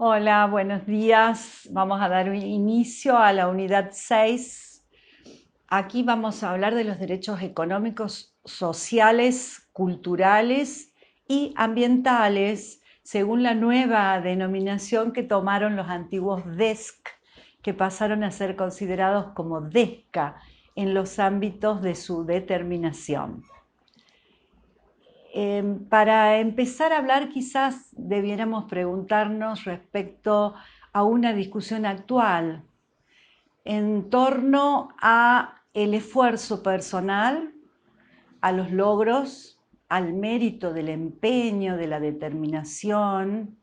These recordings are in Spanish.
Hola, buenos días. Vamos a dar inicio a la unidad 6. Aquí vamos a hablar de los derechos económicos, sociales, culturales y ambientales, según la nueva denominación que tomaron los antiguos DESC, que pasaron a ser considerados como DESCA en los ámbitos de su determinación. Para empezar a hablar, quizás debiéramos preguntarnos respecto a una discusión actual en torno a el esfuerzo personal, a los logros, al mérito del empeño, de la determinación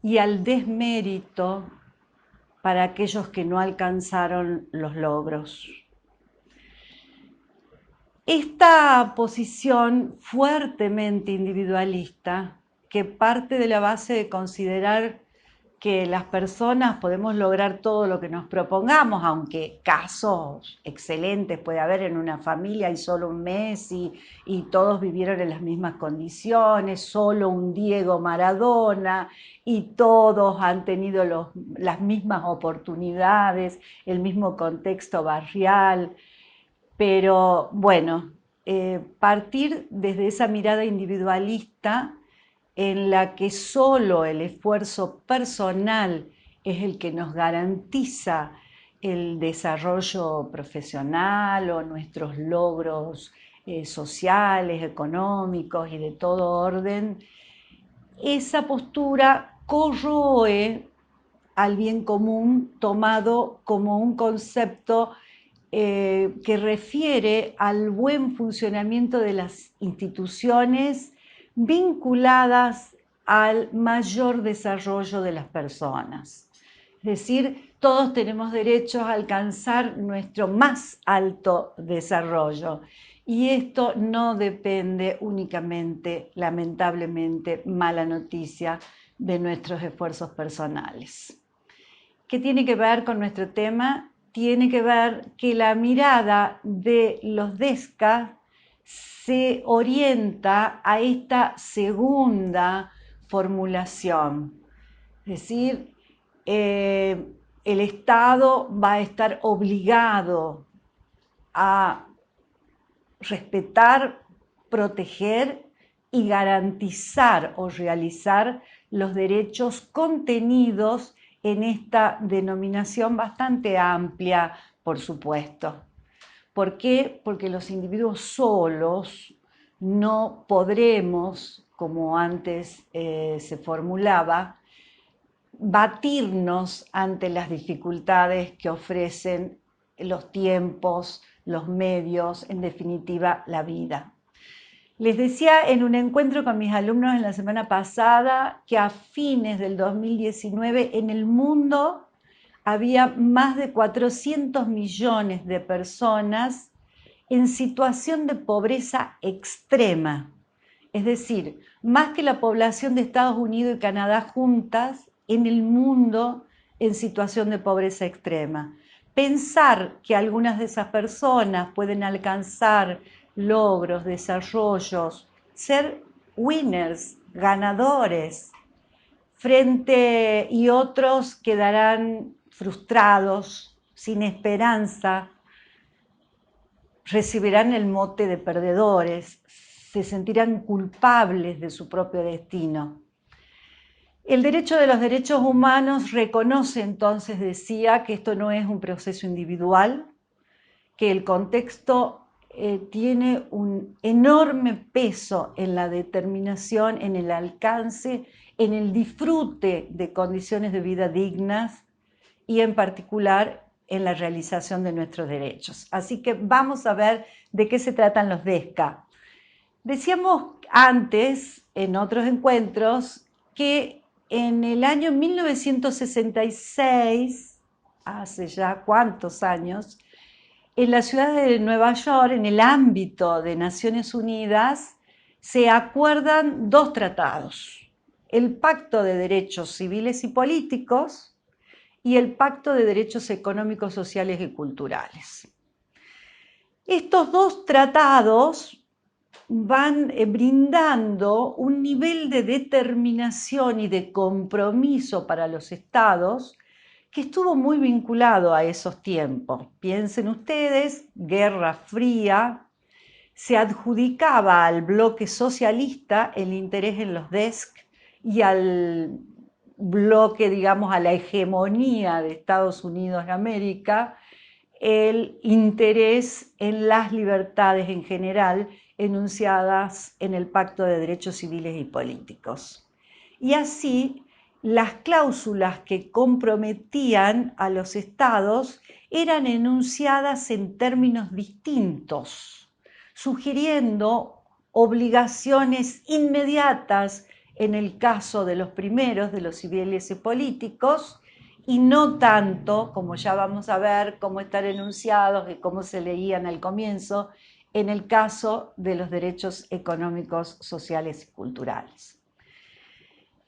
y al desmérito para aquellos que no alcanzaron los logros. Esta posición fuertemente individualista, que parte de la base de considerar que las personas podemos lograr todo lo que nos propongamos, aunque casos excelentes puede haber en una familia y solo un Messi y todos vivieron en las mismas condiciones, solo un Diego Maradona y todos han tenido las mismas oportunidades, el mismo contexto barrial. Pero bueno, partir desde esa mirada individualista en la que solo el esfuerzo personal es el que nos garantiza el desarrollo profesional o nuestros logros sociales, económicos y de todo orden, esa postura corroe al bien común tomado como un concepto que refiere al buen funcionamiento de las instituciones vinculadas al mayor desarrollo de las personas. Es decir, todos tenemos derecho a alcanzar nuestro más alto desarrollo y esto no depende únicamente, lamentablemente, mala noticia, de nuestros esfuerzos personales. ¿Qué tiene que ver con nuestro tema? Tiene que ver que la mirada de los DESCA se orienta a esta segunda formulación. Es decir, el Estado va a estar obligado a respetar, proteger y garantizar o realizar los derechos contenidos en esta denominación bastante amplia, por supuesto. ¿Por qué? Porque los individuos solos no podremos, como antes se formulaba, batirnos ante las dificultades que ofrecen los tiempos, los medios, en definitiva, la vida. Les decía en un encuentro con mis alumnos en la semana pasada que a fines del 2019 en el mundo había más de 400 millones de personas en situación de pobreza extrema. Es decir, más que la población de Estados Unidos y Canadá juntas en el mundo en situación de pobreza extrema. Pensar que algunas de esas personas pueden alcanzar logros, desarrollos, ser winners, ganadores, y otros quedarán frustrados, sin esperanza, recibirán el mote de perdedores, se sentirán culpables de su propio destino. El derecho de los derechos humanos reconoce entonces, decía, que esto no es un proceso individual, que el contexto tiene un enorme peso en la determinación, en el alcance, en el disfrute de condiciones de vida dignas y en particular en la realización de nuestros derechos. Así que vamos a ver de qué se tratan los DESCA. Decíamos antes, en otros encuentros, que en el año 1966, hace ya cuántos años, en la ciudad de Nueva York, en el ámbito de Naciones Unidas, se acuerdan dos tratados: el Pacto de Derechos Civiles y Políticos y el Pacto de Derechos Económicos, Sociales y Culturales. Estos dos tratados van brindando un nivel de determinación y de compromiso para los estados que estuvo muy vinculado a esos tiempos. Piensen ustedes, Guerra Fría, se adjudicaba al bloque socialista el interés en los DESC y al bloque, digamos, a la hegemonía de Estados Unidos de América, el interés en las libertades en general enunciadas en el Pacto de Derechos Civiles y Políticos. Y así, las cláusulas que comprometían a los estados eran enunciadas en términos distintos, sugiriendo obligaciones inmediatas en el caso de los primeros, de los civiles y políticos, y no tanto, como ya vamos a ver, cómo están enunciados y cómo se leían al comienzo, en el caso de los derechos económicos, sociales y culturales.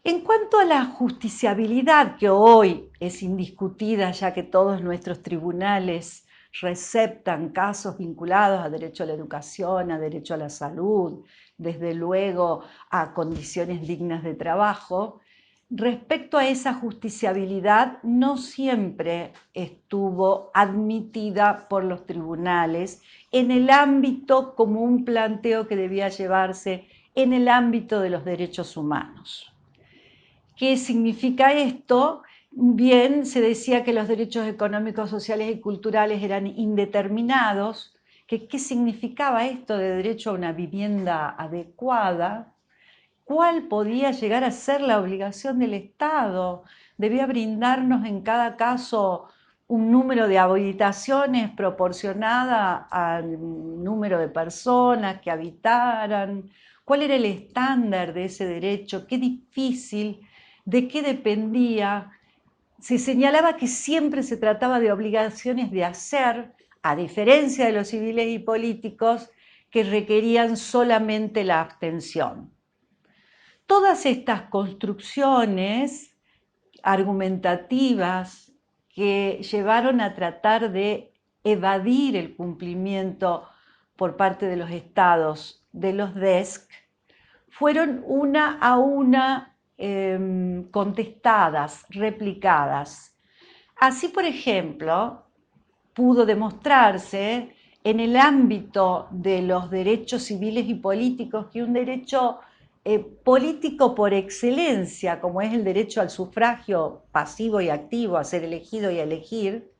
En cuanto a la justiciabilidad, que hoy es indiscutida ya que todos nuestros tribunales receptan casos vinculados a derecho a la educación, a derecho a la salud, desde luego a condiciones dignas de trabajo, respecto a esa justiciabilidad no siempre estuvo admitida por los tribunales en el ámbito como un planteo que debía llevarse en el ámbito de los derechos humanos. ¿Qué significa esto? Bien, se decía que los derechos económicos, sociales y culturales eran indeterminados. ¿Qué significaba esto de derecho a una vivienda adecuada? ¿Cuál podía llegar a ser la obligación del Estado? ¿Debía brindarnos en cada caso un número de habitaciones proporcionada al número de personas que habitaran? ¿Cuál era el estándar de ese derecho? ¿Qué difícil? ¿De qué dependía? Se señalaba que siempre se trataba de obligaciones de hacer, a diferencia de los civiles y políticos, que requerían solamente la abstención. Todas estas construcciones argumentativas que llevaron a tratar de evadir el cumplimiento por parte de los estados de los DESC fueron una a una contestadas, replicadas. Así, por ejemplo, pudo demostrarse en el ámbito de los derechos civiles y políticos que un derecho político por excelencia, como es el derecho al sufragio pasivo y activo, a ser elegido y a elegir,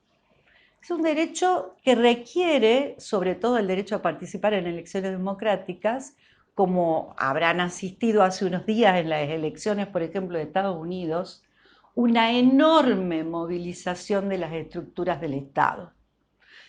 es un derecho que requiere, sobre todo el derecho a participar en elecciones democráticas, como habrán asistido hace unos días en las elecciones, por ejemplo, de Estados Unidos, una enorme movilización de las estructuras del Estado,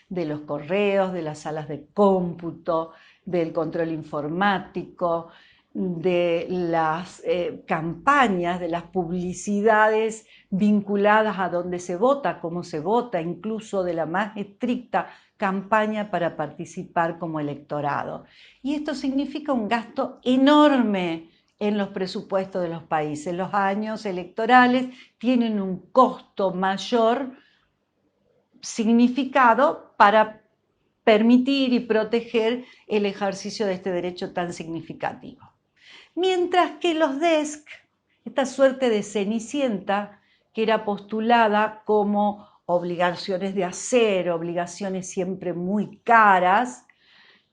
de los correos, de las salas de cómputo, del control informático, de las campañas, de las publicidades vinculadas a dónde se vota, cómo se vota, incluso de la más estricta campaña para participar como electorado. Y esto significa un gasto enorme en los presupuestos de los países. Los años electorales tienen un costo mayor significado para permitir y proteger el ejercicio de este derecho tan significativo. Mientras que los DESC, esta suerte de cenicienta que era postulada como obligaciones de hacer, obligaciones siempre muy caras,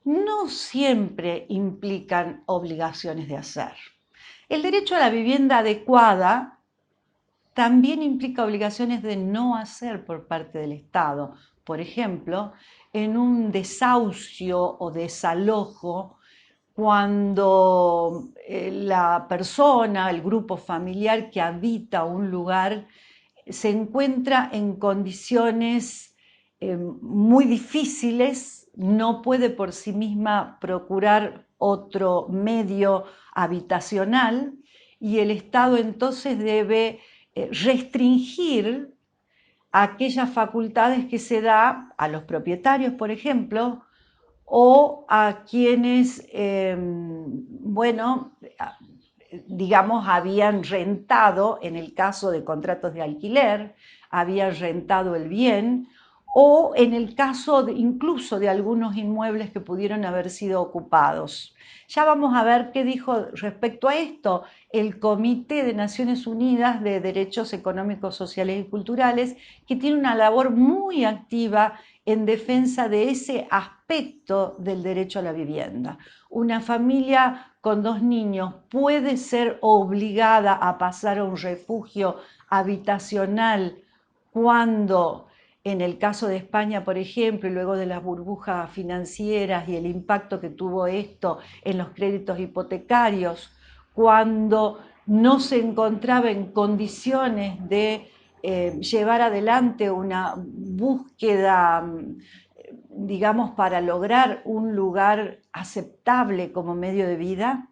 no siempre implican obligaciones de hacer. El derecho a la vivienda adecuada también implica obligaciones de no hacer por parte del Estado. Por ejemplo, en un desahucio o desalojo, cuando la persona, el grupo familiar que habita un lugar se encuentra en condiciones muy difíciles, no puede por sí misma procurar otro medio habitacional y el Estado entonces debe restringir aquellas facultades que se da a los propietarios, por ejemplo, o a quienes, digamos, habían rentado, en el caso de contratos de alquiler, habían rentado el bien, o en el caso incluso de algunos inmuebles que pudieron haber sido ocupados. Ya vamos a ver qué dijo respecto a esto el Comité de Naciones Unidas de Derechos Económicos, Sociales y Culturales, que tiene una labor muy activa en defensa de ese aspecto del derecho a la vivienda. Una familia con 2 niños puede ser obligada a pasar a un refugio habitacional cuando, en el caso de España, por ejemplo, y luego de las burbujas financieras y el impacto que tuvo esto en los créditos hipotecarios, cuando no se encontraba en condiciones de llevar adelante una búsqueda, digamos, para lograr un lugar aceptable como medio de vida.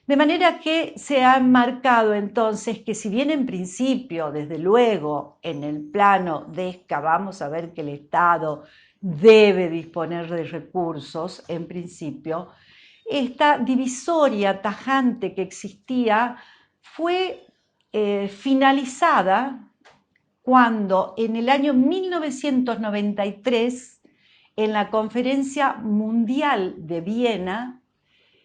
De manera que se ha enmarcado entonces que si bien en principio, desde luego, en el plano de ESCA vamos a ver que el Estado debe disponer de recursos, en principio, esta divisoria tajante que existía fue finalizada cuando en el año 1993, en la Conferencia Mundial de Viena,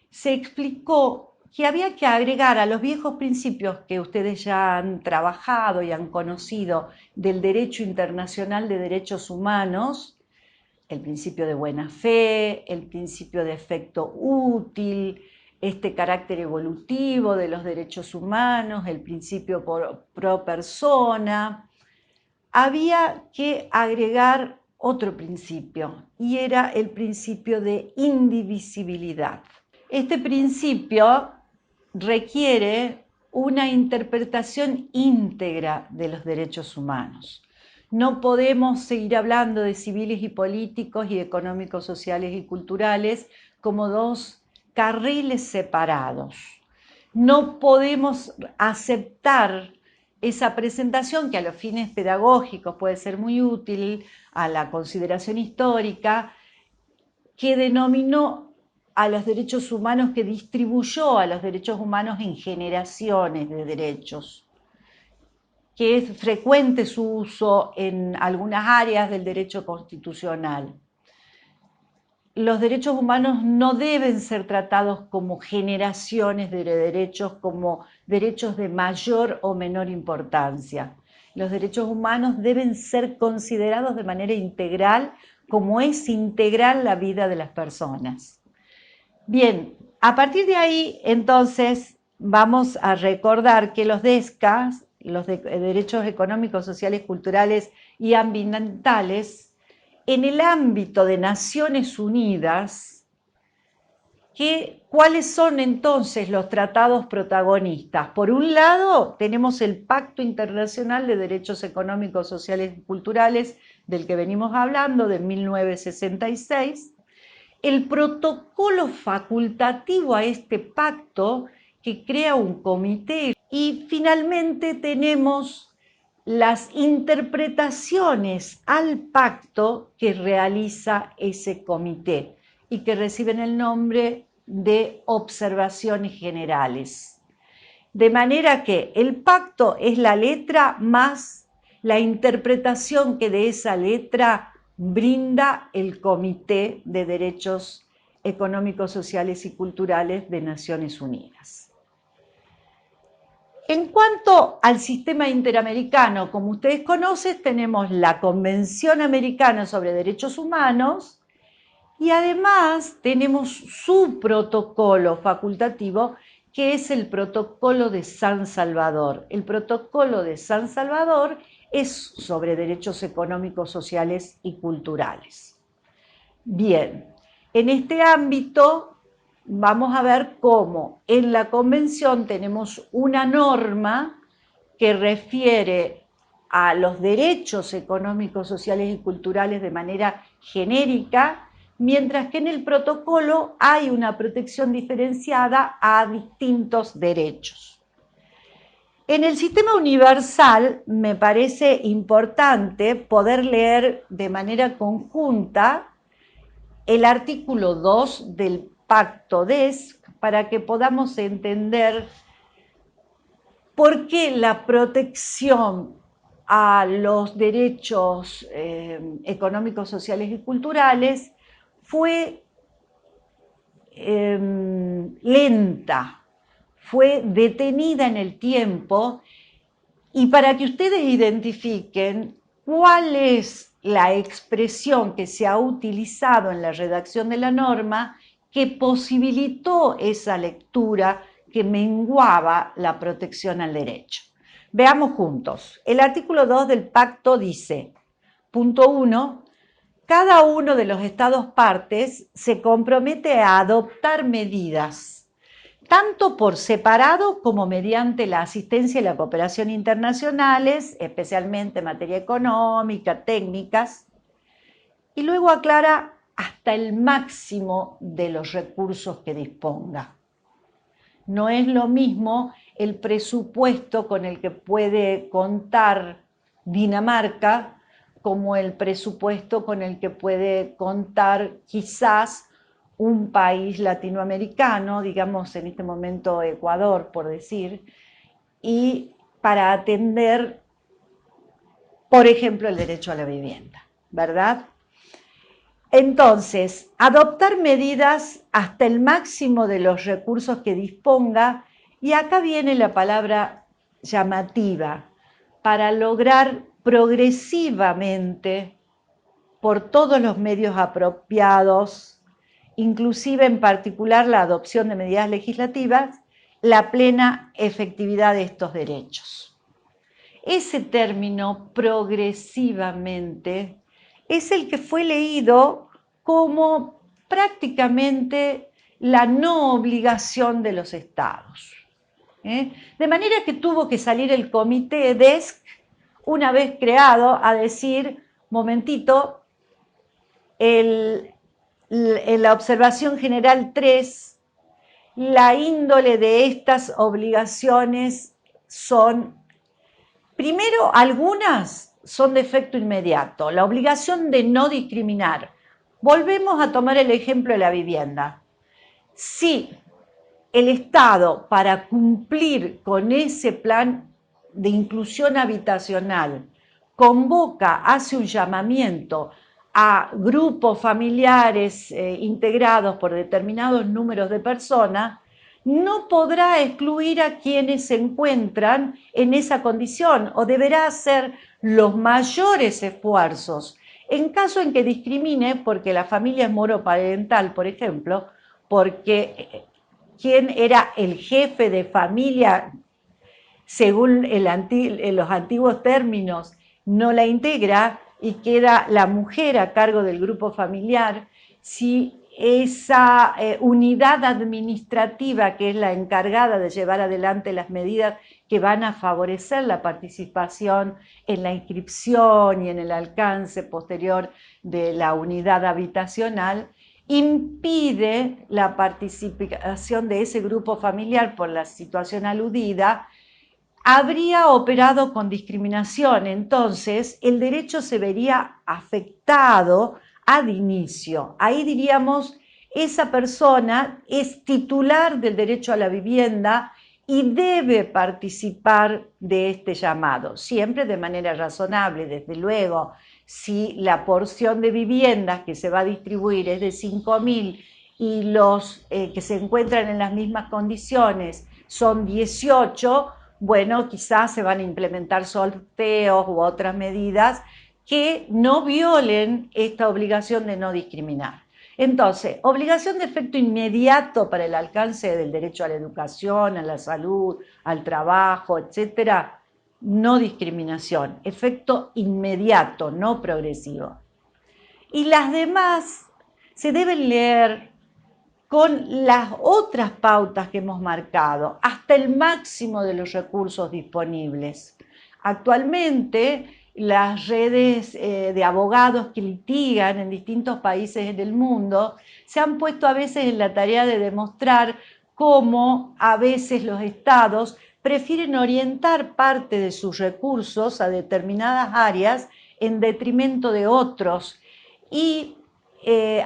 se explicó que había que agregar a los viejos principios que ustedes ya han trabajado y han conocido del derecho internacional de derechos humanos, el principio de buena fe, el principio de efecto útil, este carácter evolutivo de los derechos humanos, el principio pro persona. Había que agregar otro principio y era el principio de indivisibilidad. Este principio requiere una interpretación íntegra de los derechos humanos. No podemos seguir hablando de civiles y políticos y económicos, sociales y culturales como 2 carriles separados. No podemos aceptar esa presentación que a los fines pedagógicos puede ser muy útil, a la consideración histórica, que denominó a los derechos humanos, que distribuyó a los derechos humanos en generaciones de derechos, que es frecuente su uso en algunas áreas del derecho constitucional. Los derechos humanos no deben ser tratados como generaciones de derechos, como derechos de mayor o menor importancia. Los derechos humanos deben ser considerados de manera integral, como es integral la vida de las personas. Bien, a partir de ahí, entonces, vamos a recordar que los DESCAS, los derechos económicos, sociales, culturales y ambientales, en el ámbito de Naciones Unidas, ¿cuáles son entonces los tratados protagonistas? Por un lado, tenemos el Pacto Internacional de Derechos Económicos, Sociales y Culturales, del que venimos hablando, de 1966, el protocolo facultativo a este pacto que crea un comité, y finalmente tenemos las interpretaciones al pacto que realiza ese comité y que reciben el nombre de observaciones generales. De manera que el pacto es la letra más la interpretación que de esa letra brinda el Comité de Derechos Económicos, Sociales y Culturales de Naciones Unidas. En cuanto al sistema interamericano, como ustedes conocen, tenemos la Convención Americana sobre Derechos Humanos y además tenemos su protocolo facultativo, que es el Protocolo de San Salvador. El Protocolo de San Salvador es sobre derechos económicos, sociales y culturales. Bien, en este ámbito vamos a ver cómo en la Convención tenemos una norma que refiere a los derechos económicos, sociales y culturales de manera genérica, mientras que en el protocolo hay una protección diferenciada a distintos derechos. En el sistema universal me parece importante poder leer de manera conjunta el artículo 2 del Pacto DES para que podamos entender por qué la protección a los derechos económicos, sociales y culturales fue lenta, fue detenida en el tiempo, y para que ustedes identifiquen cuál es la expresión que se ha utilizado en la redacción de la norma que posibilitó esa lectura que menguaba la protección al derecho. Veamos juntos. El artículo 2 del pacto dice, punto 1, cada uno de los estados partes se compromete a adoptar medidas, tanto por separado como mediante la asistencia y la cooperación internacionales, especialmente en materia económica, técnicas, y luego aclara hasta el máximo de los recursos que disponga. No es lo mismo el presupuesto con el que puede contar Dinamarca como el presupuesto con el que puede contar quizás un país latinoamericano, digamos en este momento Ecuador, por decir, y para atender, por ejemplo, el derecho a la vivienda, ¿verdad? Entonces, adoptar medidas hasta el máximo de los recursos que disponga, y acá viene la palabra llamativa, para lograr progresivamente, por todos los medios apropiados, inclusive en particular la adopción de medidas legislativas, la plena efectividad de estos derechos. Ese término progresivamente es el que fue leído como prácticamente la no obligación de los estados. De manera que tuvo que salir el comité DESC, una vez creado, a decir, momentito, en la observación general 3, la índole de estas obligaciones son, primero, algunas son de efecto inmediato, la obligación de no discriminar. Volvemos a tomar el ejemplo de la vivienda. Si el Estado, para cumplir con ese plan de inclusión habitacional, convoca, hace un llamamiento a grupos familiares integrados por determinados números de personas, no podrá excluir a quienes se encuentran en esa condición o deberá hacer los mayores esfuerzos. En caso en que discrimine, porque la familia es monoparental, por ejemplo, porque quien era el jefe de familia, según los antiguos términos, no la integra y queda la mujer a cargo del grupo familiar, si esa unidad administrativa que es la encargada de llevar adelante las medidas que van a favorecer la participación en la inscripción y en el alcance posterior de la unidad habitacional, impide la participación de ese grupo familiar por la situación aludida, habría operado con discriminación. Entonces, el derecho se vería afectado ad inicio. Ahí diríamos, esa persona es titular del derecho a la vivienda y debe participar de este llamado, siempre de manera razonable, desde luego. Si la porción de viviendas que se va a distribuir es de 5.000 y los que se encuentran en las mismas condiciones son 18, bueno, quizás se van a implementar sorteos u otras medidas que no violen esta obligación de no discriminar. Entonces, obligación de efecto inmediato para el alcance del derecho a la educación, a la salud, al trabajo, etcétera, no discriminación, efecto inmediato, no progresivo. Y las demás se deben leer con las otras pautas que hemos marcado, hasta el máximo de los recursos disponibles. Actualmente, las redes de abogados que litigan en distintos países del mundo se han puesto a veces en la tarea de demostrar cómo a veces los estados prefieren orientar parte de sus recursos a determinadas áreas en detrimento de otros, y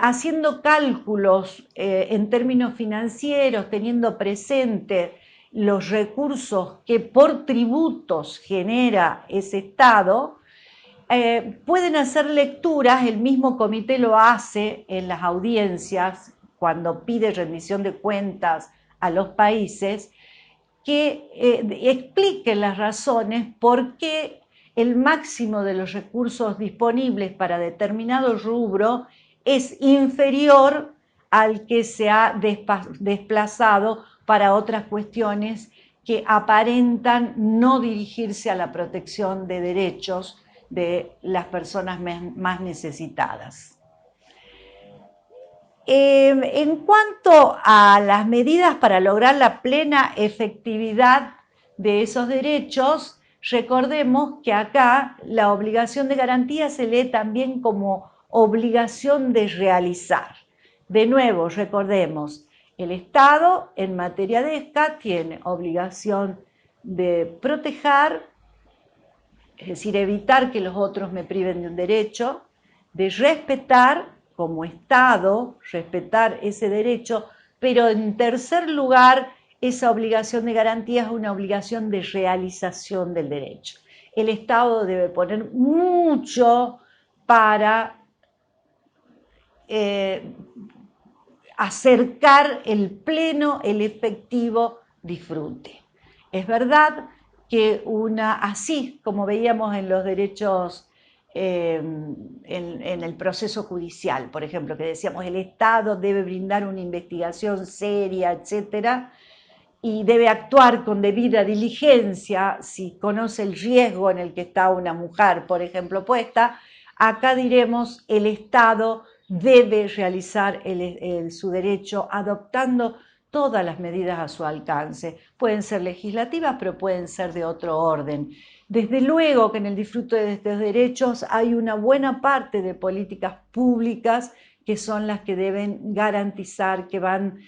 haciendo cálculos en términos financieros, teniendo presente los recursos que por tributos genera ese Estado, pueden hacer lecturas, el mismo comité lo hace en las audiencias cuando pide rendición de cuentas a los países, que expliquen las razones por qué el máximo de los recursos disponibles para determinado rubro es inferior al que se ha desplazado para otras cuestiones que aparentan no dirigirse a la protección de derechos de las personas más necesitadas. En cuanto a las medidas para lograr la plena efectividad de esos derechos, recordemos que acá la obligación de garantía se lee también como obligación de realizar. De nuevo, recordemos, el Estado en materia de ESCA tiene obligación de proteger, es decir, evitar que los otros me priven de un derecho, de respetar como Estado, respetar ese derecho, pero en tercer lugar, esa obligación de garantía es una obligación de realización del derecho. El Estado debe poner mucho para acercar el pleno, el efectivo disfrute. Es verdad que así como veíamos en los derechos, en el proceso judicial, por ejemplo, que decíamos el Estado debe brindar una investigación seria, etcétera, y debe actuar con debida diligencia si conoce el riesgo en el que está una mujer, por ejemplo, puesta. Acá diremos el Estado debe realizar su derecho adoptando todas las medidas a su alcance. Pueden ser legislativas, pero pueden ser de otro orden. Desde luego que en el disfrute de estos derechos hay una buena parte de políticas públicas que son las que deben garantizar, que van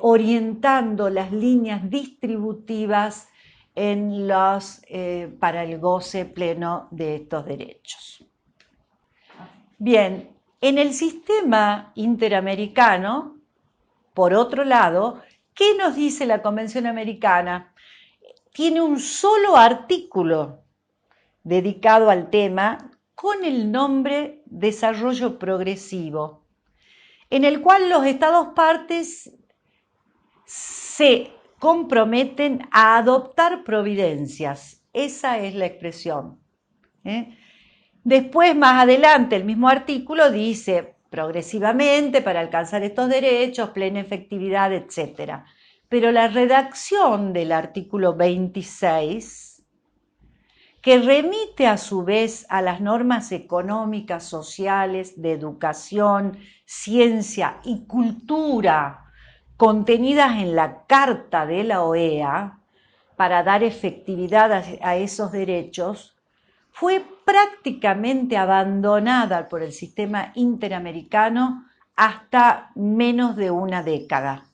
orientando las líneas distributivas para el goce pleno de estos derechos. Bien, en el sistema interamericano, por otro lado, ¿qué nos dice la Convención Americana? Tiene un solo artículo dedicado al tema con el nombre Desarrollo Progresivo, en el cual los Estados partes se comprometen a adoptar providencias. Esa es la expresión. Después, más adelante, el mismo artículo dice progresivamente para alcanzar estos derechos, plena efectividad, etc. Pero la redacción del artículo 26, que remite a su vez a las normas económicas, sociales, de educación, ciencia y cultura contenidas en la Carta de la OEA para dar efectividad a esos derechos, fue prácticamente abandonada por el sistema interamericano hasta menos de una década.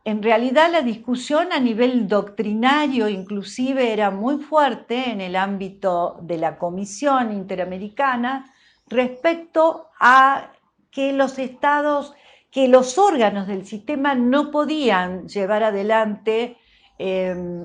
En realidad la discusión a nivel doctrinario inclusive era muy fuerte en el ámbito de la Comisión Interamericana respecto a que los estados, que los órganos del sistema no podían llevar adelante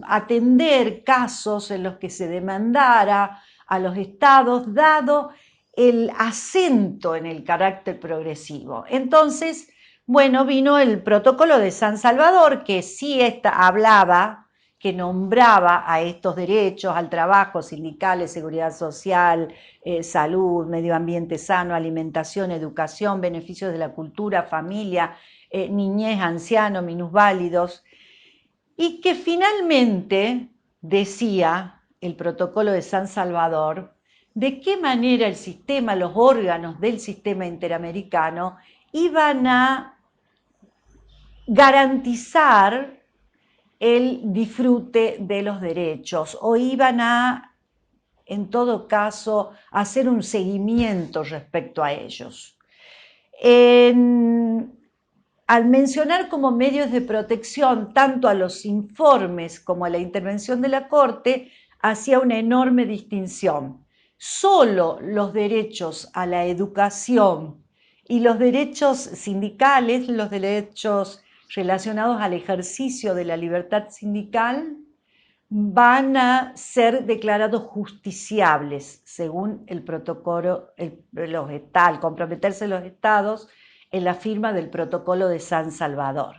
atender casos en los que se demandara a los estados, dado el acento en el carácter progresivo. Entonces, bueno, vino el protocolo de San Salvador, que sí hablaba, que nombraba a estos derechos al trabajo, sindicales, seguridad social, salud, medio ambiente sano, alimentación, educación, beneficios de la cultura, familia, niñez, ancianos, minusválidos, y que finalmente decía el protocolo de San Salvador de qué manera el sistema, los órganos del sistema interamericano iban a garantizar el disfrute de los derechos o iban a, en todo caso, hacer un seguimiento respecto a ellos. Al mencionar como medios de protección tanto a los informes como a la intervención de la Corte, hacía una enorme distinción. Solo los derechos a la educación y los derechos sindicales, los derechos relacionados al ejercicio de la libertad sindical van a ser declarados justiciables según el protocolo, al comprometerse los estados en la firma del protocolo de San Salvador.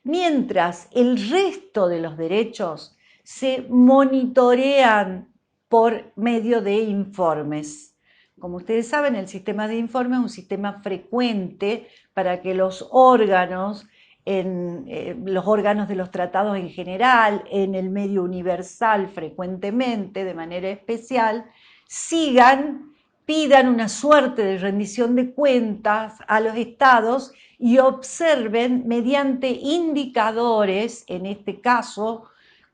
Mientras el resto de los derechos se monitorean por medio de informes. Como ustedes saben, el sistema de informes es un sistema frecuente para que los órganos de los tratados en general, en el medio universal frecuentemente, de manera especial, pidan una suerte de rendición de cuentas a los estados y observen mediante indicadores, en este caso,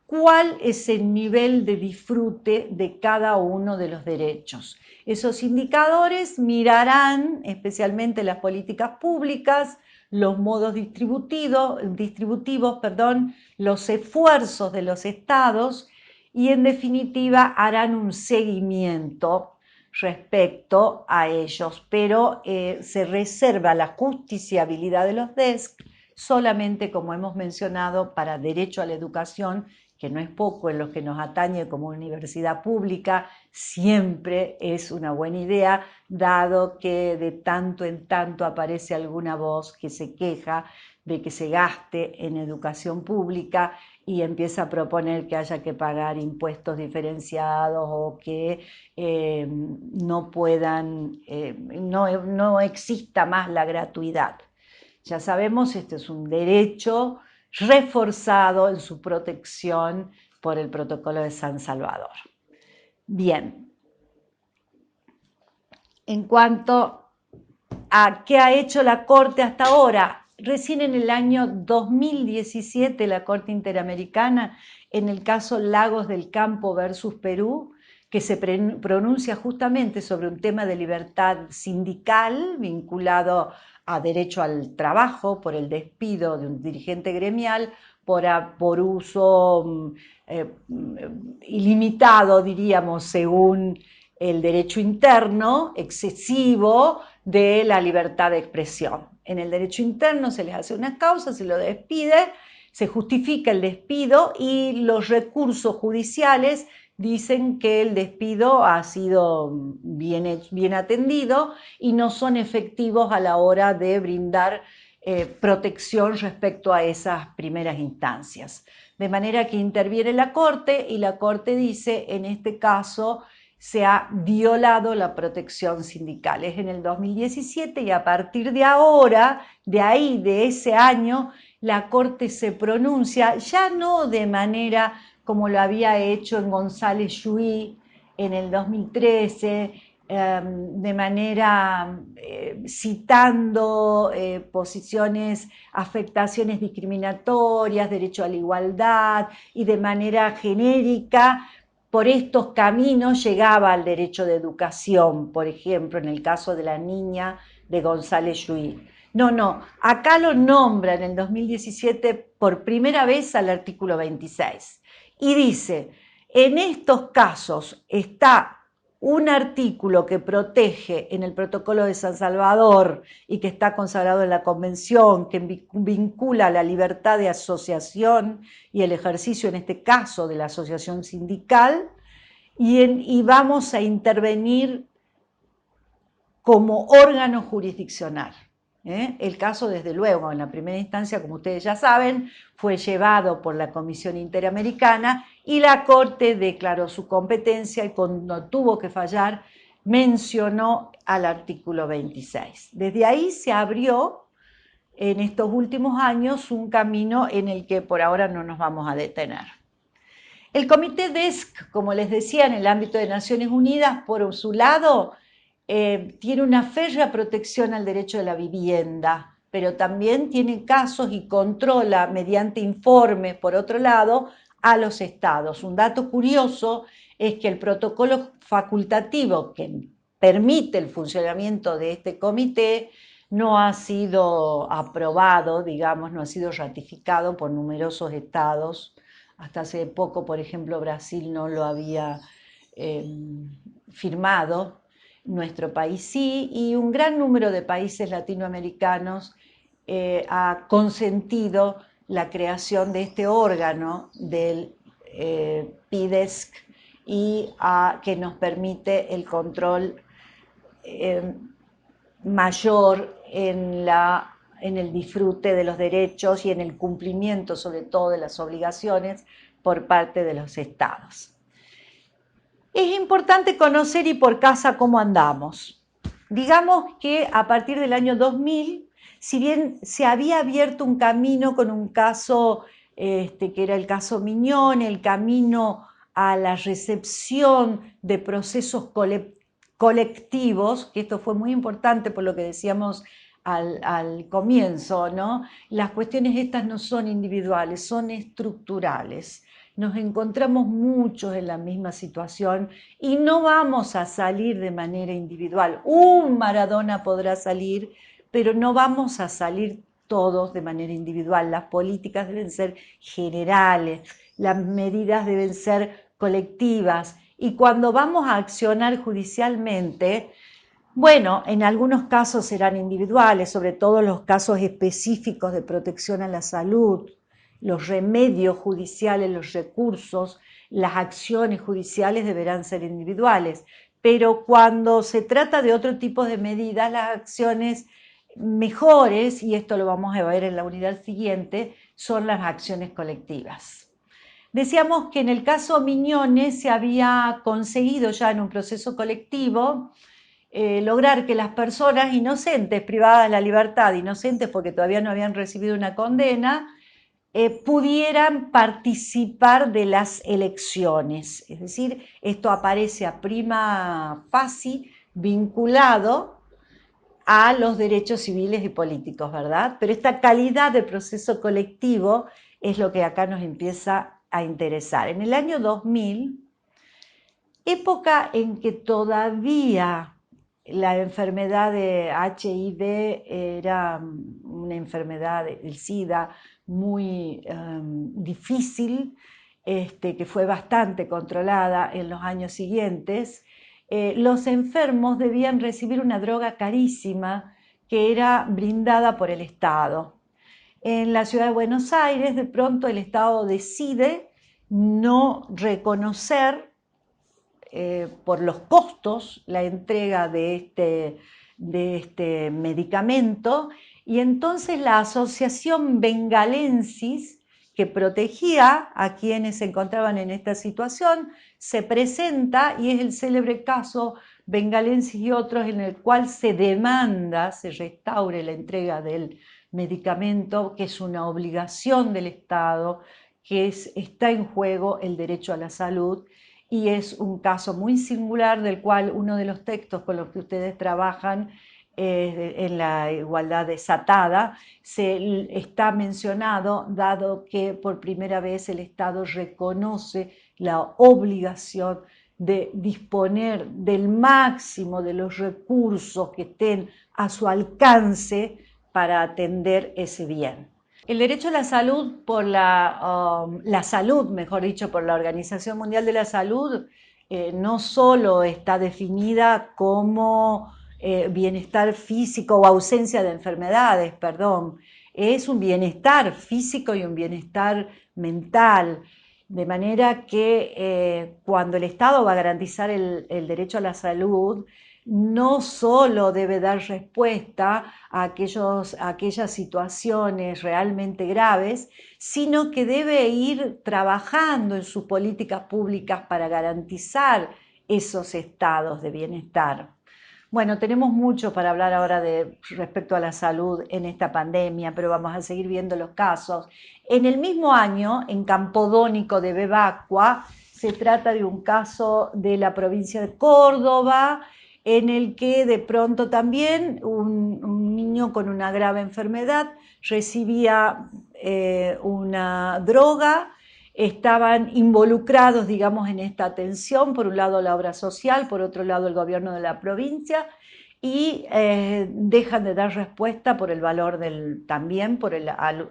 cuál es el nivel de disfrute de cada uno de los derechos. Esos indicadores mirarán especialmente las políticas públicas, los modos distributivos, los esfuerzos de los estados y en definitiva harán un seguimiento respecto a ellos, pero se reserva la justiciabilidad de los DESC solamente, como hemos mencionado, para derecho a la educación, que no es poco en lo que nos atañe como universidad pública, siempre es una buena idea, dado que de tanto en tanto aparece alguna voz que se queja de que se gaste en educación pública y empieza a proponer que haya que pagar impuestos diferenciados o que no exista más la gratuidad. Ya sabemos, este es un derecho reforzado en su protección por el Protocolo de San Salvador. Bien, en cuanto a qué ha hecho la Corte hasta ahora, recién en el año 2017 la Corte Interamericana, en el caso Lagos del Campo versus Perú, que se pronuncia justamente sobre un tema de libertad sindical vinculado a derecho al trabajo por el despido de un dirigente gremial por uso ilimitado, diríamos, según el derecho interno, excesivo, de la libertad de expresión. En el derecho interno se les hace una causa, se lo despide, se justifica el despido y los recursos judiciales dicen que el despido ha sido bien atendido y no son efectivos a la hora de brindar protección respecto a esas primeras instancias. De manera que interviene la Corte y la Corte dice, en este caso, se ha violado la protección sindical. Es en el 2017 y a partir de ahora, de ese año, la Corte se pronuncia, ya no de manera como lo había hecho en González Yuí en el 2013, de manera citando posiciones, afectaciones discriminatorias, derecho a la igualdad y de manera genérica, por estos caminos llegaba al derecho de educación, por ejemplo, en el caso de la niña de González Yuí. No, acá lo nombra en el 2017 por primera vez al artículo 26 y dice, en estos casos está un artículo que protege en el Protocolo de San Salvador y que está consagrado en la Convención, que vincula la libertad de asociación y el ejercicio, en este caso, de la asociación sindical, y vamos a intervenir como órgano jurisdiccional. El caso, desde luego, en la primera instancia, como ustedes ya saben, fue llevado por la Comisión Interamericana y la Corte declaró su competencia y cuando tuvo que fallar mencionó al artículo 26. Desde ahí se abrió en estos últimos años un camino en el que por ahora no nos vamos a detener. El Comité DESC, como les decía, en el ámbito de Naciones Unidas, por su lado, tiene una férrea protección al derecho de la vivienda, pero también tiene casos y controla mediante informes, por otro lado, a los estados. Un dato curioso es que el protocolo facultativo que permite el funcionamiento de este comité no ha sido aprobado, digamos, no ha sido ratificado por numerosos estados. Hasta hace poco, por ejemplo, Brasil no lo había firmado. Nuestro país sí, y un gran número de países latinoamericanos ha consentido la creación de este órgano del PIDESC y que nos permite el control mayor en el disfrute de los derechos y en el cumplimiento, sobre todo, de las obligaciones por parte de los estados. Es importante conocer y por casa cómo andamos. Digamos que a partir del año 2000, si bien se había abierto un camino con un caso que era el caso Miñón, el camino a la recepción de procesos colectivos, que esto fue muy importante por lo que decíamos al comienzo, ¿no? Las cuestiones estas no son individuales, son estructurales. Nos encontramos muchos en la misma situación y no vamos a salir de manera individual. Un Maradona podrá salir, pero no vamos a salir todos de manera individual. Las políticas deben ser generales, las medidas deben ser colectivas y cuando vamos a accionar judicialmente, bueno, en algunos casos serán individuales, sobre todo los casos específicos de protección a la salud, los remedios judiciales, los recursos, las acciones judiciales deberán ser individuales. Pero cuando se trata de otro tipo de medidas, las acciones mejores, y esto lo vamos a ver en la unidad siguiente, son las acciones colectivas. Decíamos que en el caso Miñones se había conseguido ya en un proceso colectivo lograr que las personas inocentes, privadas de la libertad, inocentes porque todavía no habían recibido una condena, pudieran participar de las elecciones. Es decir, esto aparece a prima facie vinculado a los derechos civiles y políticos, ¿verdad? Pero esta calidad de proceso colectivo es lo que acá nos empieza a interesar. En el año 2000, época en que todavía la enfermedad de HIV era una enfermedad del SIDA muy difícil, que fue bastante controlada en los años siguientes, los enfermos debían recibir una droga carísima que era brindada por el Estado. En la ciudad de Buenos Aires, de pronto el Estado decide no reconocer por los costos la entrega de este medicamento y entonces la asociación bengalensis que protegía a quienes se encontraban en esta situación se presenta y es el célebre caso Bengalensis y otros en el cual se demanda, se restaure la entrega del medicamento, que es una obligación del Estado, está en juego el derecho a la salud y es un caso muy singular del cual uno de los textos con los que ustedes trabajan en la igualdad desatada está mencionado, dado que por primera vez el Estado reconoce la obligación de disponer del máximo de los recursos que estén a su alcance para atender ese bien. El derecho a la salud por la salud, mejor dicho, por la Organización Mundial de la Salud, no solo está definida como bienestar físico o ausencia de enfermedades, perdón, es un bienestar físico y un bienestar mental, de manera que cuando el Estado va a garantizar el derecho a la salud, no solo debe dar respuesta a aquellas situaciones realmente graves, sino que debe ir trabajando en sus políticas públicas para garantizar esos estados de bienestar. Bueno, tenemos mucho para hablar ahora respecto a la salud en esta pandemia, pero vamos a seguir viendo los casos. En el mismo año, en Campodónico de Bebacua, se trata de un caso de la provincia de Córdoba, en el que de pronto también un niño con una grave enfermedad recibía una droga, estaban involucrados, digamos, en esta atención, por un lado la obra social, por otro lado el gobierno de la provincia, y dejan de dar respuesta por el valor también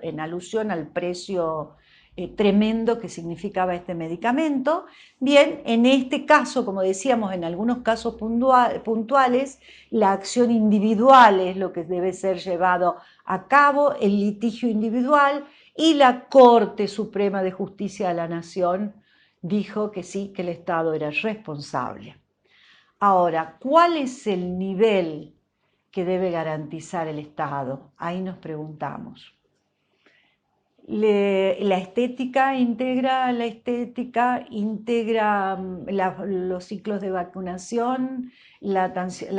en alusión al precio tremendo que significaba este medicamento. Bien, en este caso, como decíamos, en algunos casos puntuales, la acción individual es lo que debe ser llevado a cabo, el litigio individual, y la Corte Suprema de Justicia de la Nación dijo que sí, que el Estado era responsable. Ahora, ¿cuál es el nivel que debe garantizar el Estado? Ahí nos preguntamos. La estética integra los ciclos de vacunación, la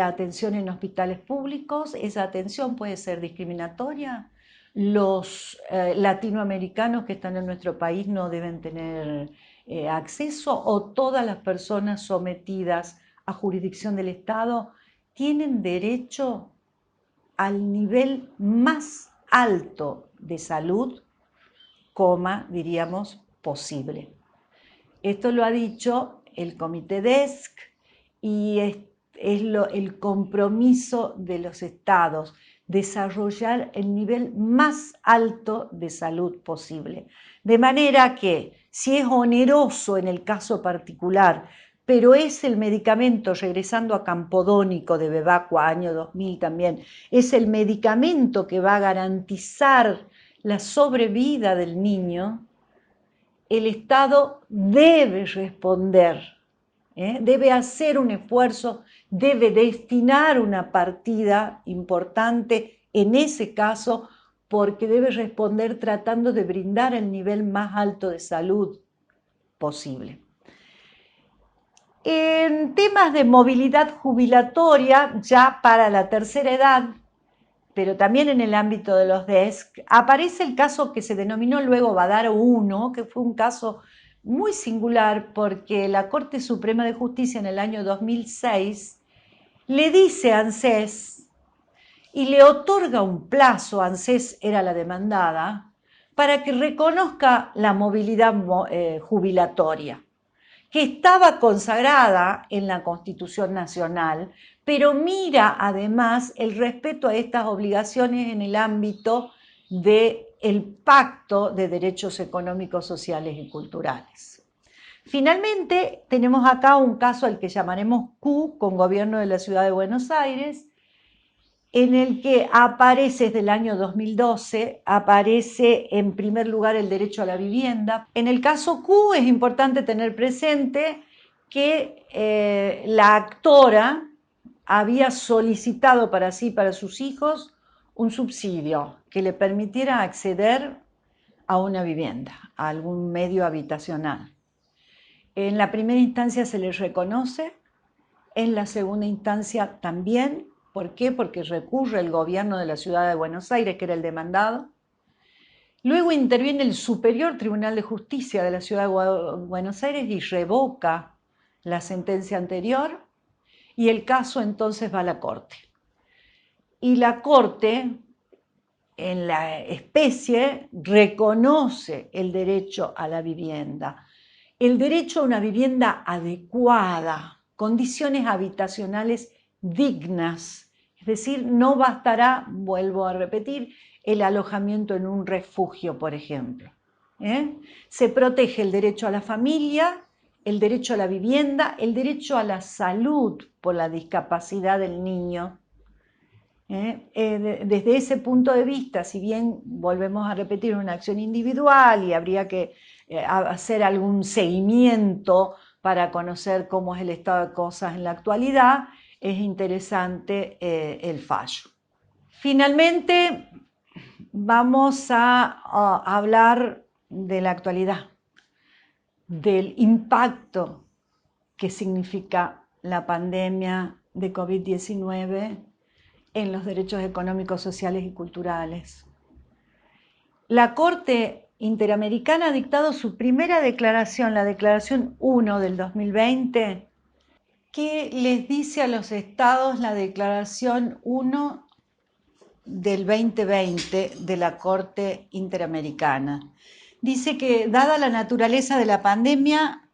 atención en hospitales públicos. Esa atención puede ser discriminatoria. Los latinoamericanos que están en nuestro país no deben tener acceso, o todas las personas sometidas a jurisdicción del Estado tienen derecho al nivel más alto de salud, diríamos, posible. Esto lo ha dicho el Comité DESC y es el compromiso de los estados, desarrollar el nivel más alto de salud posible. De manera que, si es oneroso en el caso particular, pero es el medicamento, regresando a Campodónico de Bebacua, año 2000 también, es el medicamento que va a garantizar la sobrevida del niño, el Estado debe responder, debe hacer un esfuerzo, debe destinar una partida importante en ese caso, porque debe responder tratando de brindar el nivel más alto de salud posible. En temas de movilidad jubilatoria, ya para la tercera edad, pero también en el ámbito de los DESC, aparece el caso que se denominó luego Badaro 1, que fue un caso muy singular porque la Corte Suprema de Justicia en el año 2006 le dice a ANSES y le otorga un plazo, ANSES era la demandada, para que reconozca la movilidad jubilatoria, que estaba consagrada en la Constitución Nacional, pero mira además el respeto a estas obligaciones en el ámbito del Pacto de Derechos Económicos, Sociales y Culturales. Finalmente, tenemos acá un caso al que llamaremos Q, con Gobierno de la Ciudad de Buenos Aires, en el que aparece desde el año 2012, aparece en primer lugar el derecho a la vivienda. En el caso Q es importante tener presente que la actora había solicitado para sí y para sus hijos un subsidio que le permitiera acceder a una vivienda, a algún medio habitacional. En la primera instancia se les reconoce, en la segunda instancia también. ¿Por qué? Porque recurre el gobierno de la Ciudad de Buenos Aires, que era el demandado. Luego interviene el Superior Tribunal de Justicia de la Ciudad de Buenos Aires y revoca la sentencia anterior, y el caso entonces va a la Corte. Y la Corte, en la especie, reconoce el derecho a la vivienda, el derecho a una vivienda adecuada, condiciones habitacionales dignas, es decir, no bastará, vuelvo a repetir, el alojamiento en un refugio, por ejemplo. Se protege el derecho a la familia, el derecho a la vivienda, el derecho a la salud por la discapacidad del niño. Desde ese punto de vista, si bien volvemos a repetir una acción individual y habría que hacer algún seguimiento para conocer cómo es el estado de cosas en la actualidad, es interesante el fallo. Finalmente, vamos a hablar de la actualidad, del impacto que significa la pandemia de COVID-19 en los derechos económicos, sociales y culturales. La Corte Interamericana ha dictado su primera declaración, la Declaración 1 del 2020, que les dice a los estados la Declaración 1 del 2020 de la Corte Interamericana. Dice que, dada la naturaleza de la pandemia,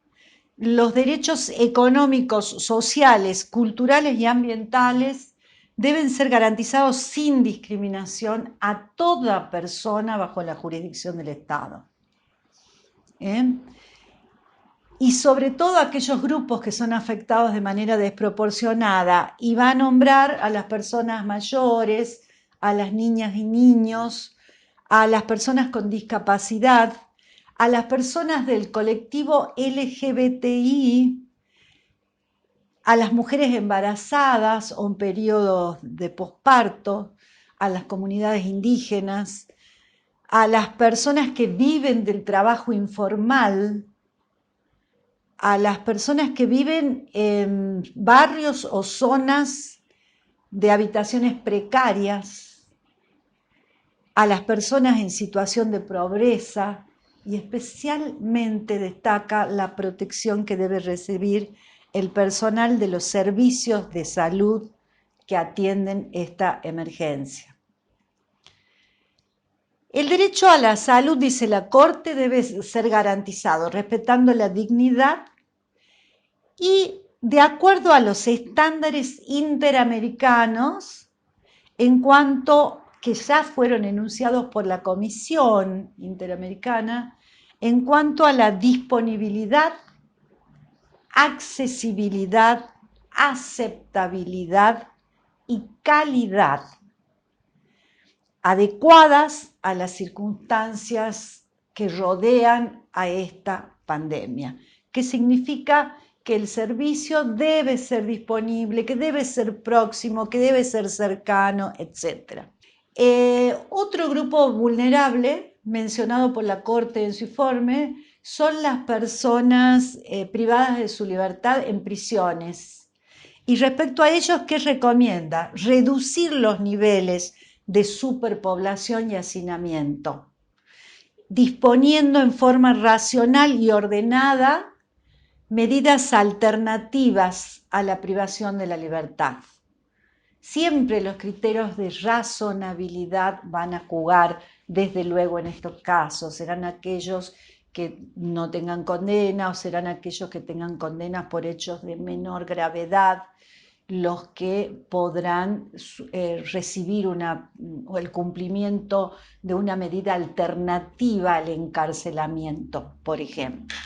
los derechos económicos, sociales, culturales y ambientales deben ser garantizados sin discriminación a toda persona bajo la jurisdicción del Estado. ¿eh? Y sobre todo aquellos grupos que son afectados de manera desproporcionada, y va a nombrar a las personas mayores, a las niñas y niños, a las personas con discapacidad, a las personas del colectivo LGBTI, a las mujeres embarazadas o en periodos de posparto, a las comunidades indígenas, a las personas que viven del trabajo informal, a las personas que viven en barrios o zonas de habitaciones precarias, a las personas en situación de pobreza, y especialmente destaca la protección que debe recibir el personal de los servicios de salud que atienden esta emergencia. El derecho a la salud, dice la Corte, debe ser garantizado respetando la dignidad y de acuerdo a los estándares interamericanos en cuanto que ya fueron enunciados por la Comisión Interamericana en cuanto a la disponibilidad, accesibilidad, aceptabilidad y calidad adecuadas a las circunstancias que rodean a esta pandemia. ¿Qué significa? Que el servicio debe ser disponible, que debe ser próximo, que debe ser cercano, etc. Otro grupo vulnerable mencionado por la Corte en su informe son las personas privadas de su libertad en prisiones. Y respecto a ellos, ¿qué recomienda? Reducir los niveles de superpoblación y hacinamiento, disponiendo en forma racional y ordenada medidas alternativas a la privación de la libertad. Siempre los criterios de razonabilidad van a jugar, desde luego, en estos casos. Serán aquellos que no tengan condena o serán aquellos que tengan condenas por hechos de menor gravedad los que podrán recibir el cumplimiento de una medida alternativa al encarcelamiento, por ejemplo.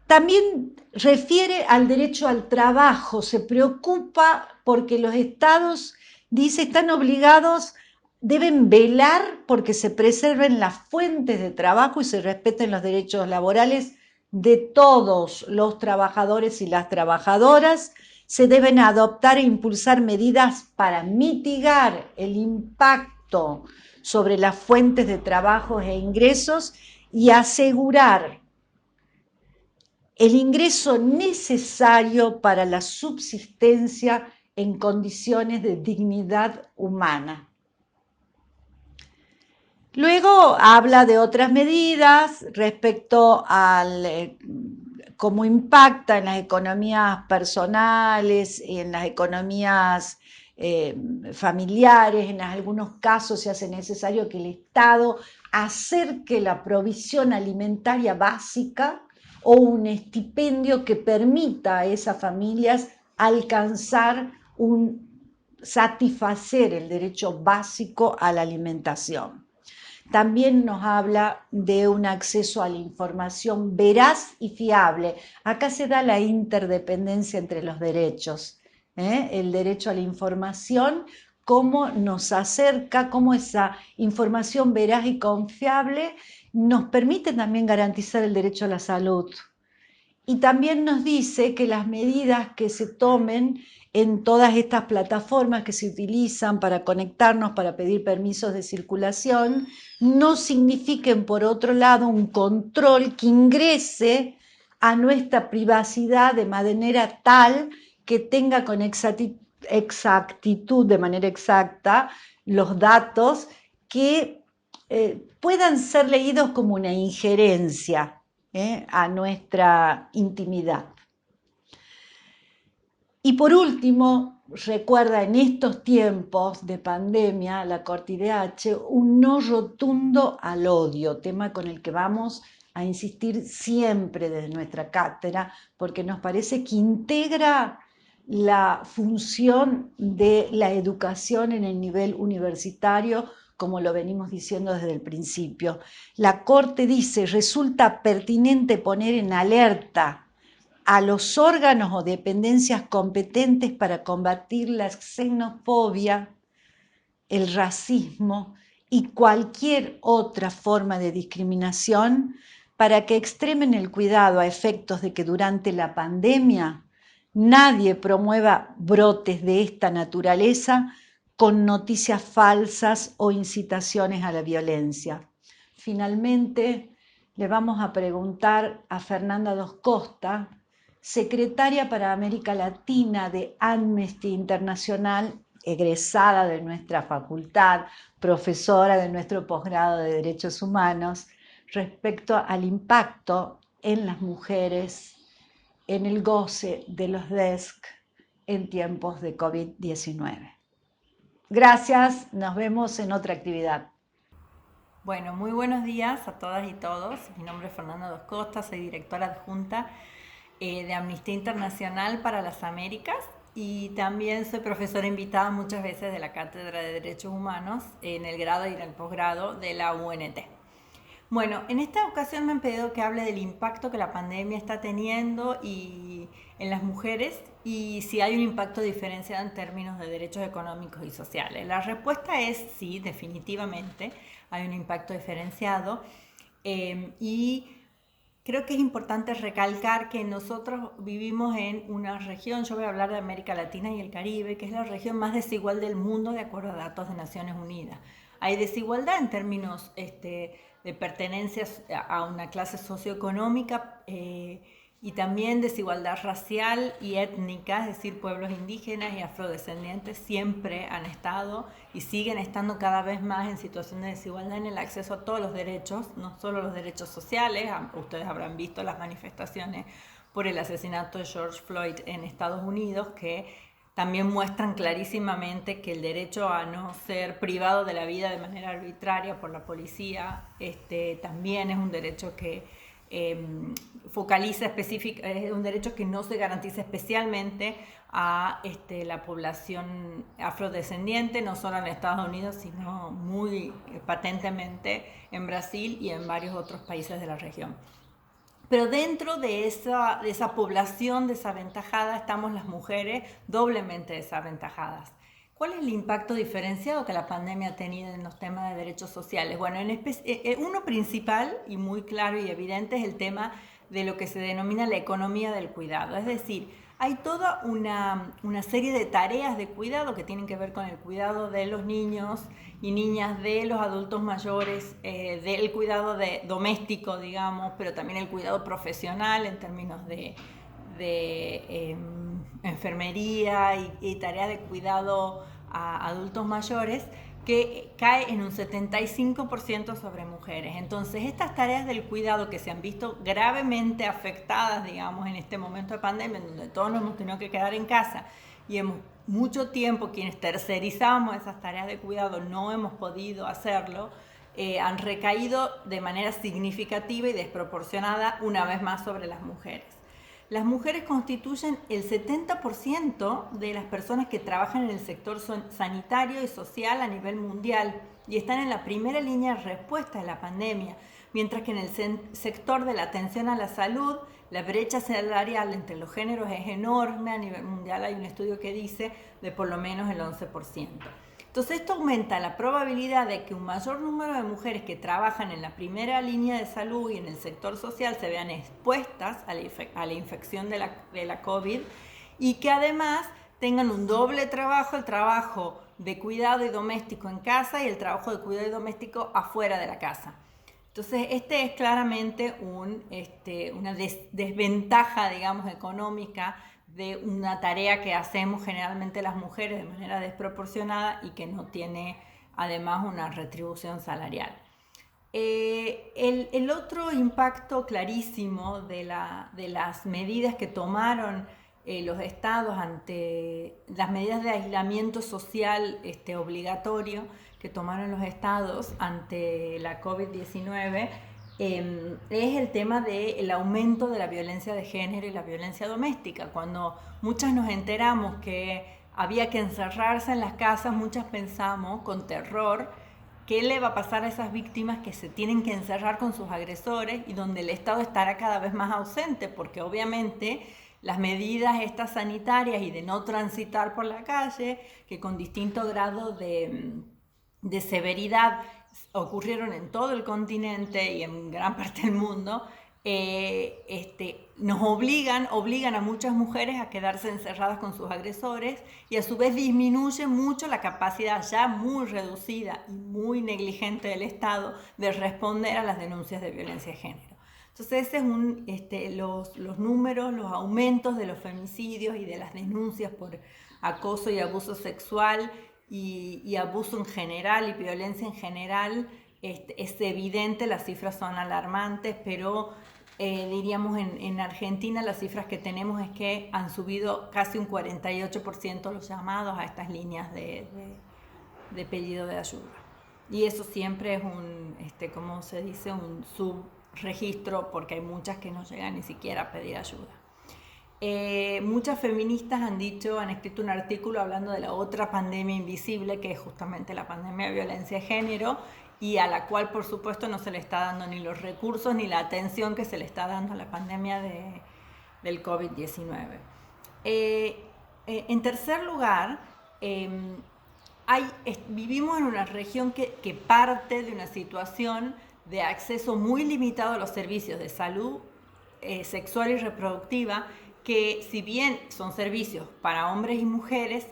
También refiere al derecho al trabajo, se preocupa porque los estados, dice, están obligados, deben velar porque se preserven las fuentes de trabajo y se respeten los derechos laborales de todos los trabajadores y las trabajadoras. Se deben adoptar e impulsar medidas para mitigar el impacto sobre las fuentes de trabajo e ingresos y asegurar el ingreso necesario para la subsistencia en condiciones de dignidad humana. Luego habla de otras medidas respecto al cómo impacta en las economías personales y en las economías familiares. En algunos casos se hace necesario que el Estado acerque la provisión alimentaria básica o un estipendio que permita a esas familias alcanzar satisfacer el derecho básico a la alimentación. También nos habla de un acceso a la información veraz y fiable. Acá se da la interdependencia entre los derechos. El derecho a la información, cómo nos acerca, cómo esa información veraz y confiable nos permite también garantizar el derecho a la salud. Y también nos dice que las medidas que se tomen en todas estas plataformas que se utilizan para conectarnos, para pedir permisos de circulación, no signifiquen, por otro lado, un control que ingrese a nuestra privacidad de manera tal que tenga con exactitud, de manera exacta, los datos que puedan ser leídos como una injerencia a nuestra intimidad. Y por último, recuerda en estos tiempos de pandemia, la Corte IDH, un no rotundo al odio, tema con el que vamos a insistir siempre desde nuestra cátedra, porque nos parece que integra la función de la educación en el nivel universitario como lo venimos diciendo desde el principio. La Corte dice, resulta pertinente poner en alerta a los órganos o dependencias competentes para combatir la xenofobia, el racismo y cualquier otra forma de discriminación para que extremen el cuidado a efectos de que durante la pandemia nadie promueva brotes de esta naturaleza con noticias falsas o incitaciones a la violencia. Finalmente, le vamos a preguntar a Fernanda Dos Costa, secretaria para América Latina de Amnesty Internacional, egresada de nuestra facultad, profesora de nuestro posgrado de Derechos Humanos, respecto al impacto en las mujeres en el goce de los DESC en tiempos de COVID-19. Gracias, nos vemos en otra actividad. Bueno, muy buenos días a todas y todos. Mi nombre es Fernanda Dos Costa, soy directora adjunta de Amnistía Internacional para las Américas y también soy profesora invitada muchas veces de la Cátedra de Derechos Humanos en el grado y en el posgrado de la UNT. Bueno, en esta ocasión me han pedido que hable del impacto que la pandemia está teniendo en las mujeres y si hay un impacto diferenciado en términos de derechos económicos y sociales. La respuesta es sí, definitivamente hay un impacto diferenciado y creo que es importante recalcar que nosotros vivimos en una región, yo voy a hablar de América Latina y el Caribe, que es la región más desigual del mundo de acuerdo a datos de Naciones Unidas. Hay desigualdad en términos de pertenencia a una clase socioeconómica y también desigualdad racial y étnica, es decir, pueblos indígenas y afrodescendientes siempre han estado y siguen estando cada vez más en situación de desigualdad en el acceso a todos los derechos, no solo los derechos sociales. Ustedes habrán visto las manifestaciones por el asesinato de George Floyd en Estados Unidos, que también muestran clarísimamente que el derecho a no ser privado de la vida de manera arbitraria por la policía también es un derecho que focaliza específicamente, es un derecho que no se garantiza especialmente a la población afrodescendiente, no solo en Estados Unidos, sino muy patentemente en Brasil y en varios otros países de la región. Pero dentro de esa población desaventajada estamos las mujeres doblemente desaventajadas. ¿Cuál es el impacto diferenciado que la pandemia ha tenido en los temas de derechos sociales? Bueno, uno principal y muy claro y evidente es el tema de lo que se denomina la economía del cuidado. Es decir, hay toda una serie de tareas de cuidado que tienen que ver con el cuidado de los niños y niñas, de los adultos mayores, del cuidado doméstico, digamos, pero también el cuidado profesional en términos de enfermería y tareas de cuidado a adultos mayores, que cae en un 75% sobre mujeres. Entonces, estas tareas del cuidado que se han visto gravemente afectadas, digamos, en este momento de pandemia, en donde todos nos hemos tenido que quedar en casa y hemos mucho tiempo quienes tercerizamos esas tareas de cuidado no hemos podido hacerlo, han recaído de manera significativa y desproporcionada una vez más sobre las mujeres. Las mujeres constituyen el 70% de las personas que trabajan en el sector sanitario y social a nivel mundial y están en la primera línea de respuesta a la pandemia, mientras que en el sector de la atención a la salud, la brecha salarial entre los géneros es enorme. A nivel mundial hay un estudio que dice de por lo menos el 11%. Entonces esto aumenta la probabilidad de que un mayor número de mujeres que trabajan en la primera línea de salud y en el sector social se vean expuestas a la infección de la COVID y que además tengan un doble trabajo, el trabajo de cuidado y doméstico en casa y el trabajo de cuidado y doméstico afuera de la casa. Entonces, es claramente una desventaja, digamos, económica de una tarea que hacemos generalmente las mujeres de manera desproporcionada y que no tiene además una retribución salarial. El otro impacto clarísimo de las medidas que tomaron los estados ante las medidas de aislamiento social obligatorio que tomaron los estados ante la COVID-19 es el tema del aumento de la violencia de género y la violencia doméstica. Cuando muchas nos enteramos que había que encerrarse en las casas, muchas pensamos con terror qué le va a pasar a esas víctimas que se tienen que encerrar con sus agresores y donde el Estado estará cada vez más ausente, porque obviamente las medidas estas sanitarias y de no transitar por la calle, que con distinto grado de severidad ocurrieron en todo el continente y en gran parte del mundo, nos obligan a muchas mujeres a quedarse encerradas con sus agresores y a su vez disminuye mucho la capacidad ya muy reducida y muy negligente del Estado de responder a las denuncias de violencia de género. Entonces ese es los números, los aumentos de los femicidios y de las denuncias por acoso y abuso sexual y abuso en general y violencia en general. Es evidente, las cifras son alarmantes, pero diríamos en Argentina las cifras que tenemos es que han subido casi un 48% los llamados a estas líneas de pedido de ayuda. Y eso siempre es como se dice, un subregistro, porque hay muchas que no llegan ni siquiera a pedir ayuda. Muchas feministas han escrito un artículo hablando de la otra pandemia invisible, que es justamente la pandemia de violencia de género, y a la cual por supuesto no se le está dando ni los recursos ni la atención que se le está dando a la pandemia del COVID-19. En tercer lugar, vivimos en una región que parte de una situación de acceso muy limitado a los servicios de salud sexual y reproductiva, que si bien son servicios para hombres y mujeres,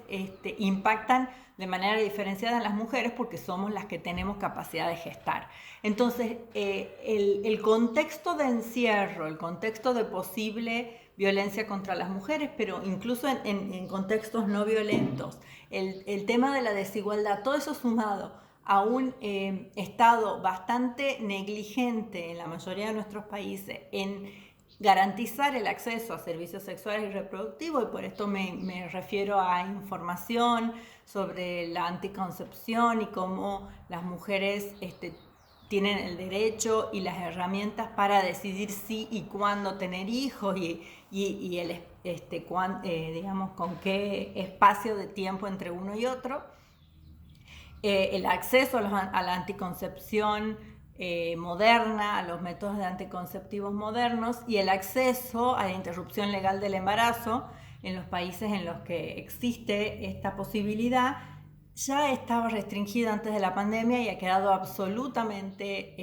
impactan de manera diferenciada en las mujeres porque somos las que tenemos capacidad de gestar. Entonces, el contexto de encierro, el contexto de posible violencia contra las mujeres, pero incluso en contextos no violentos, el tema de la desigualdad, todo eso sumado a un Estado bastante negligente en la mayoría de nuestros países en garantizar el acceso a servicios sexuales y reproductivos, y por esto me refiero a información sobre la anticoncepción y cómo las mujeres tienen el derecho y las herramientas para decidir si y cuándo tener hijos y digamos con qué espacio de tiempo entre uno y otro. El acceso a la anticoncepción moderna, a los métodos de anticonceptivos modernos, y el acceso a la interrupción legal del embarazo en los países en los que existe esta posibilidad ya estaba restringido antes de la pandemia y ha quedado absolutamente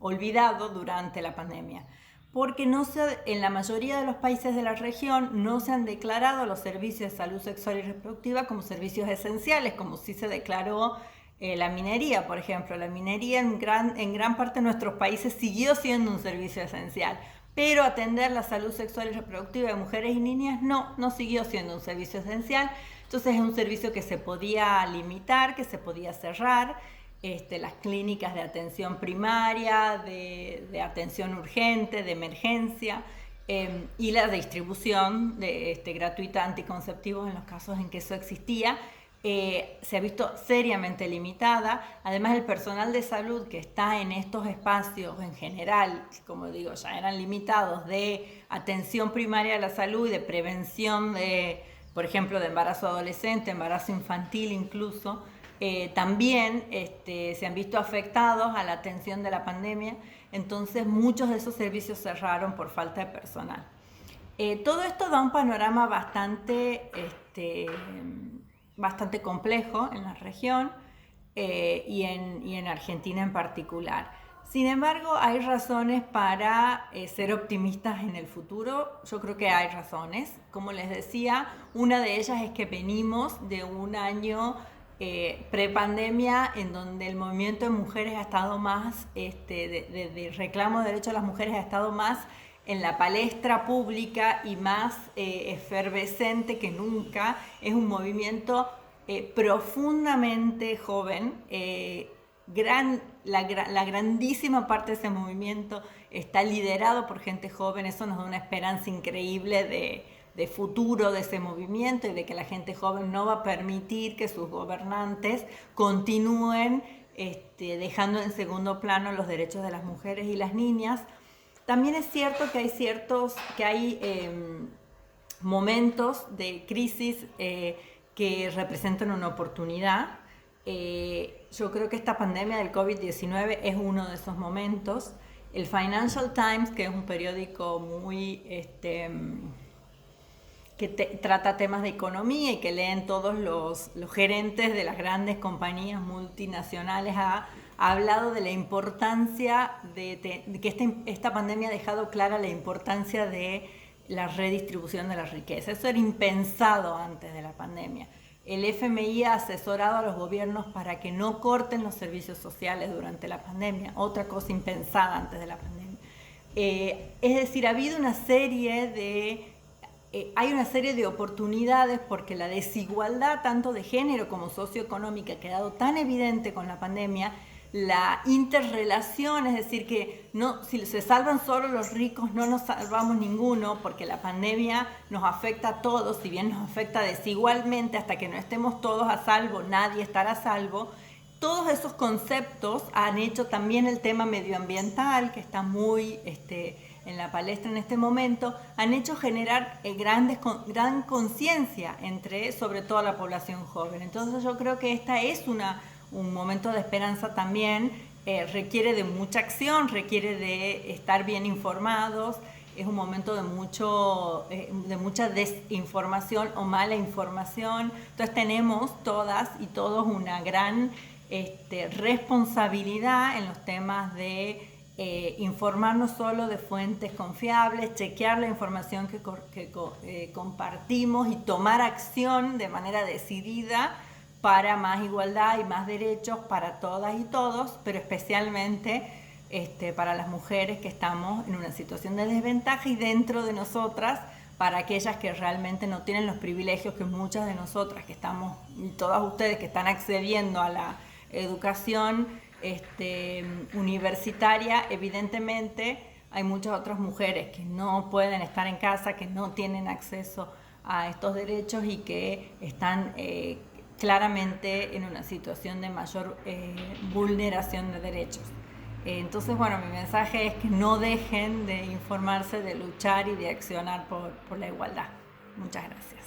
olvidado durante la pandemia, porque en la mayoría de los países de la región no se han declarado los servicios de salud sexual y reproductiva como servicios esenciales, como sí se declaró la minería, por ejemplo. La minería en gran parte de nuestros países siguió siendo un servicio esencial, pero atender la salud sexual y reproductiva de mujeres y niñas no siguió siendo un servicio esencial. Entonces es un servicio que se podía limitar, que se podía cerrar. Las clínicas de atención primaria, de atención urgente, de emergencia, y la distribución gratuita de anticonceptivos en los casos en que eso existía, se ha visto seriamente limitada. Además, el personal de salud que está en estos espacios en general, como digo, ya eran limitados, de atención primaria a la salud y de prevención por ejemplo, de embarazo adolescente, embarazo infantil incluso, también se han visto afectados a la atención de la pandemia. Entonces muchos de esos servicios cerraron por falta de personal. Todo esto da un panorama bastante complejo en la región y en Argentina en particular. Sin embargo, hay razones para ser optimistas en el futuro. Yo creo que hay razones. Como les decía, una de ellas es que venimos de un año prepandemia en donde el movimiento de mujeres ha estado más, de reclamo de derechos de las mujeres ha estado más en la palestra pública y más efervescente que nunca. Es un movimiento profundamente joven. La grandísima parte de ese movimiento está liderado por gente joven. Eso nos da una esperanza increíble de futuro de ese movimiento y de que la gente joven no va a permitir que sus gobernantes continúen dejando en segundo plano los derechos de las mujeres y las niñas. También es cierto que hay momentos de crisis que representan una oportunidad. Yo creo que esta pandemia del COVID-19 es uno de esos momentos. El Financial Times, que es un periódico muy trata temas de economía y que leen todos los gerentes de las grandes compañías multinacionales, ha hablado de la importancia de que esta pandemia ha dejado clara la importancia de la redistribución de la riqueza. Eso era impensado antes de la pandemia. El FMI ha asesorado a los gobiernos para que no corten los servicios sociales durante la pandemia, otra cosa impensada antes de la pandemia. Es decir, ha habido hay una serie de oportunidades porque la desigualdad tanto de género como socioeconómica ha quedado tan evidente con la pandemia, la interrelación, es decir, que si se salvan solo los ricos no nos salvamos ninguno, porque la pandemia nos afecta a todos, si bien nos afecta desigualmente, hasta que no estemos todos a salvo, nadie estará a salvo. Todos esos conceptos han hecho también el tema medioambiental, que está muy en la palestra en este momento, han hecho generar gran conciencia sobre todo la población joven. Entonces yo creo que esta es un momento de esperanza también, requiere de mucha acción, requiere de estar bien informados, es un momento de mucha desinformación o mala información. Entonces tenemos todas y todos una gran responsabilidad en los temas de informarnos solo de fuentes confiables, chequear la información que compartimos y tomar acción de manera decidida para más igualdad y más derechos para todas y todos, pero especialmente para las mujeres que estamos en una situación de desventaja, y dentro de nosotras, para aquellas que realmente no tienen los privilegios que muchas de nosotras que estamos, y todas ustedes que están accediendo a la educación universitaria. Evidentemente hay muchas otras mujeres que no pueden estar en casa, que no tienen acceso a estos derechos y que están claramente en una situación de mayor vulneración de derechos. Entonces, bueno, mi mensaje es que no dejen de informarse, de luchar y de accionar por la igualdad. Muchas gracias.